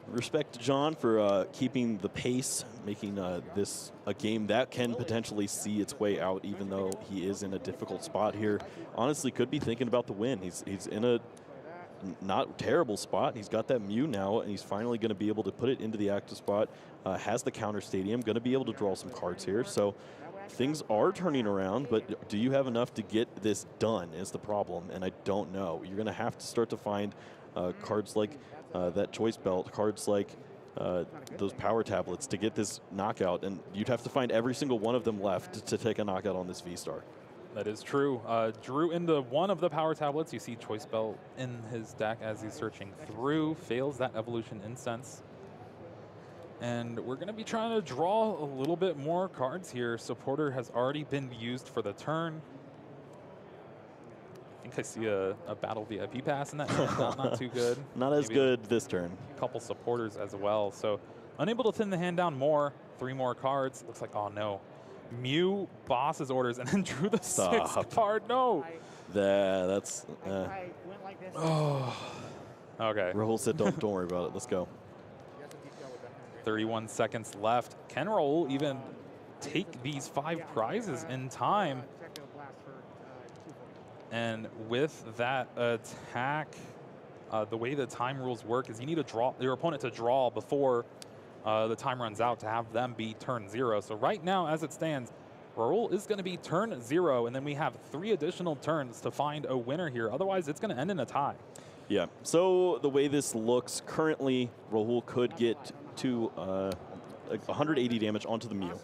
Respect to John for keeping the pace, making this a game that can potentially see its way out, even though he is in a difficult spot here. Honestly, could be thinking about the win. He's in a not terrible spot. He's got that Mew now, and he's finally going to be able to put it into the active spot. Has the counter stadium, going to be able to draw some cards here. So things are turning around, but do you have enough to get this done is the problem, and I don't know. You're going to have to start to find cards like that choice belt, cards like those power tablets to get this knockout, and you'd have to find every single one of them left to take a knockout on this V-Star. That is true. Drew into one of the power tablets. You see Choice Belt in his deck as he's searching through, fails that Evolution Incense. And we're going to be trying to draw a little bit more cards here. Supporter has already been used for the turn. think I see a battle VIP pass in that. Not too good. Not as Maybe good this turn. A couple supporters as well. So unable to thin the hand down more. 3 more cards. Looks like, oh no. Mew boss's orders and then drew the 6th card. No. That's. I went like this. Oh. Okay. Rahul said, don't worry about it. Let's go. 31 seconds left. Can Rahul even take these 5 prizes in time? And with that attack, the way the time rules work is you need to draw your opponent to draw before the time runs out to have them be turn 0. So right now, as it stands, Rahul is going to be turn 0, and then we have 3 additional turns to find a winner here. Otherwise, it's going to end in a tie. Yeah. So the way this looks currently, Rahul could get to 180 damage onto the Mew.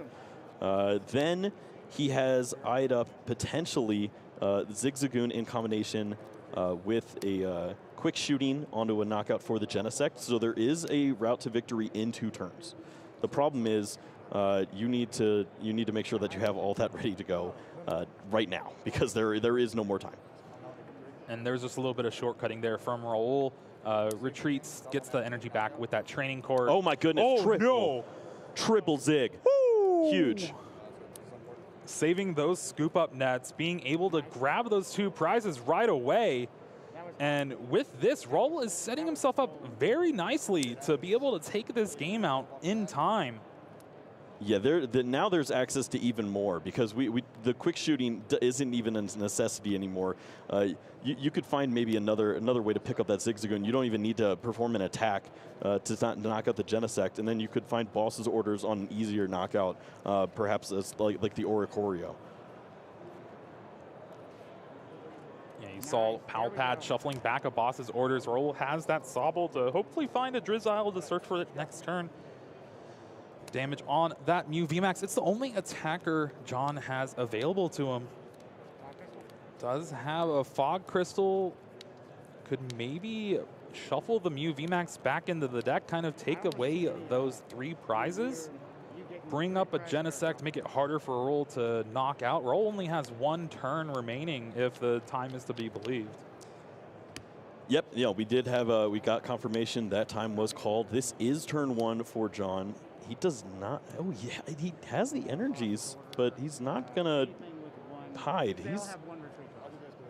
Then he has eyed up potentially Zigzagoon in combination with a quick shooting onto a knockout for the Genesect. So there is a route to victory in 2 turns. The problem is you need to make sure that you have all that ready to go right now, because there is no more time. And there's just a little bit of shortcutting there from Rahul. Retreats, gets the energy back with that training cord. Oh my goodness! Oh triple, no! Triple zig. Woo! Huge. Saving those scoop up nets, being able to grab those 2 prizes right away. And with this, Rahul is setting himself up very nicely to be able to take this game out in time. Yeah, now there's access to even more, because the quick shooting isn't even a necessity anymore. You could find maybe another way to pick up that Zigzagoon. You don't even need to perform an attack to knock out the Genesect, and then you could find boss's orders on an easier knockout, perhaps as like the Oricorio. Yeah, you saw Palpad shuffling back a boss's orders. Rahul has that Sobble to hopefully find a Drizzile to search for it next turn. Damage on that Mew VMAX. It's the only attacker John has available to him. Does have a Fog Crystal. Could maybe shuffle the Mew VMAX back into the deck, kind of take away those 3 prizes. Bring up a Genesect, make it harder for Rahul to knock out. Rahul only has 1 turn remaining if the time is to be believed. Yep, we did have we got confirmation that time was called. This is turn 1 for John. He does not. Oh yeah, he has the energies, but he's not gonna hide.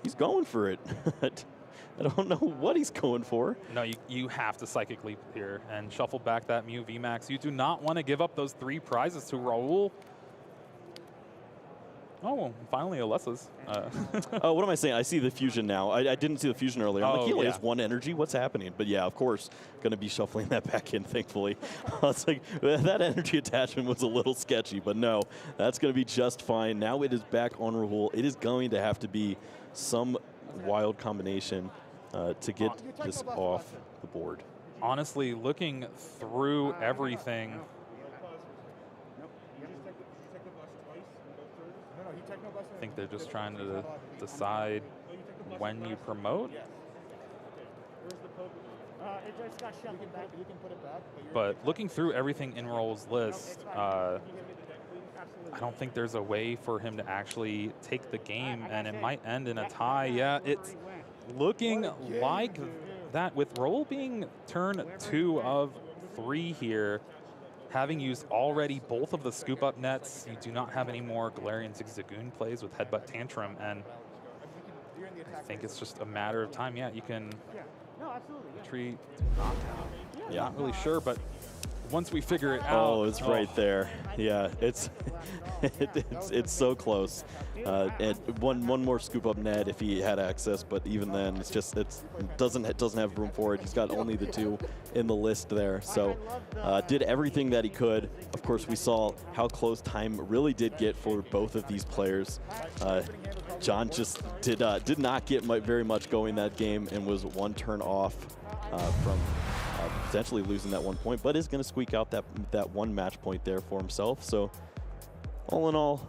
He's going for it. I don't know what he's going for. No, you have to Psychic Leap here and shuffle back that Mew VMAX. You do not want to give up those 3 prizes to Rahul. Oh, finally Alessa's. Oh, what am I saying? I see the fusion now. I didn't see the fusion earlier. I'm like, he only yeah. has 1 energy. What's happening? But yeah, of course, going to be shuffling that back in, thankfully. I was like, that energy attachment was a little sketchy, but no, that's going to be just fine. Now it is back on Rahul. It is going to have to be some wild combination to get this off the board. Honestly, looking through everything, I think they're just trying to decide when you promote. But looking through everything in Rahul's list, I don't think there's a way for him to actually take the game, and it might end in a tie. Yeah, it's looking like that with Rahul being turn 2 of 3 here. Having used already both of the scoop up nets, you do not have any more Galarian Zigzagoon plays with Headbutt Tantrum, and I think it's just a matter of time. Yeah, you can retreat, knockout. Yeah. Not really sure, but once we figure it out. Oh, it's right there. Yeah, it's it's so close. And one more scoop up net if he had access, but even then, it doesn't have room for it. He's got only the 2 in the list there. So did everything that he could. Of course, we saw how close time really did get for both of these players. John just did not get very much going that game and was 1 turn off from potentially losing that 1 point, but is going to squeak out that 1 match point there for himself. So all in all,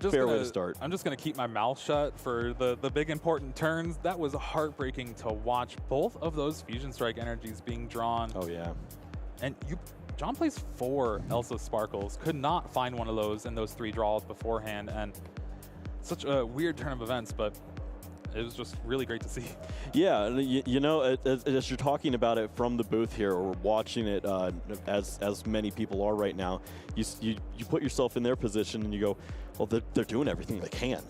fair way to start. I'm just going to keep my mouth shut for the big important turns. That was heartbreaking to watch both of those Fusion Strike energies being drawn. Oh yeah. And John plays 4 Elsa Sparkles, could not find one of those in those 3 draws beforehand, and such a weird turn of events, but it was just really great to see. Yeah, and you know, as you're talking about it from the booth here, or watching it as many people are right now, you put yourself in their position and you go, well, they're doing everything they can.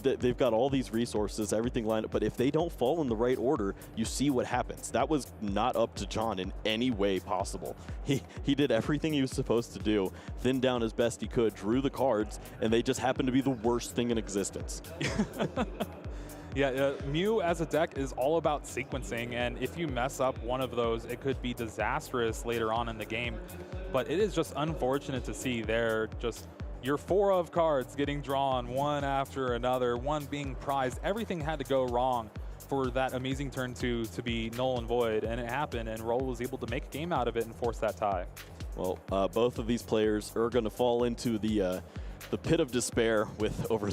They've got all these resources, everything lined up, but if they don't fall in the right order, you see what happens. That was not up to John in any way possible. He did everything he was supposed to do, thinned down as best he could, drew the cards, and they just happened to be the worst thing in existence. Yeah, Mew as a deck is all about sequencing, and if you mess up one of those, it could be disastrous later on in the game. But it is just unfortunate to see there just your 4 of cards getting drawn one after another, one being prized. Everything had to go wrong for that amazing turn 2 to be null and void, and it happened, and Rahul was able to make a game out of it and force that tie. Well, both of these players are going to fall into the pit of despair with over